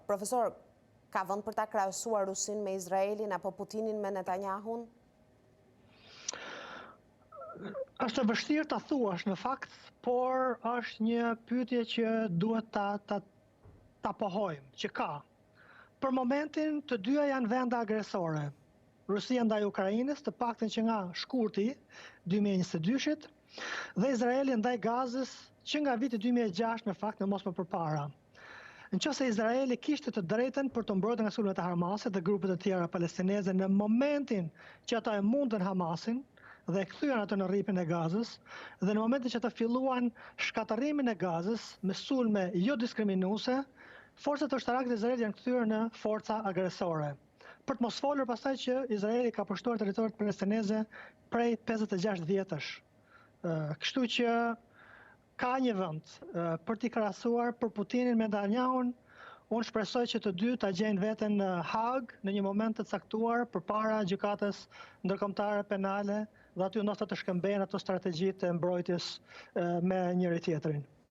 Profesor, ka vënd për ta krahasuar Rusin me Izraelin apo Putinin me Netanyahun? Është e vështirë ta thuash në fakt, por është një pyetje që duhet ta pohojmë, që ka. Për momentin të dyja janë vende agresore. Rusia ndaj Ukrainës, të paktën që nga shkurti 2022-shit, dhe Izraeli ndaj Gazës që nga viti 2006 në fakt në mos më përpara. Nëse Izraeli kishte të drejtën për të mbrojtur nga sulmet e Hamasit dhe grupet e tjera palestineze në momentin që ata e mundën Hamasin dhe e kthyen atë në rripin e Gazës, dhe në momentin që ata filluan shkatërrimin e Gazës me sulme jo diskriminuese, forcat ushtarake të Izraelit janë kthyer në forca agresore. Për të mos folur pastaj që Izraeli ka pushtuar territoret palestineze prej 56 vjetësh. Kështu që ka një vend për t'i krahasuar për Putinin me Netanyahun. Unë shpresoj që të dy ta gjejnë veten në Hag në një moment të caktuar përpara gjykatës ndërkombëtare penale dhe aty ndoshta të shkëmbejnë ato strategjitë e mbrojtjes me njëri tjetrin.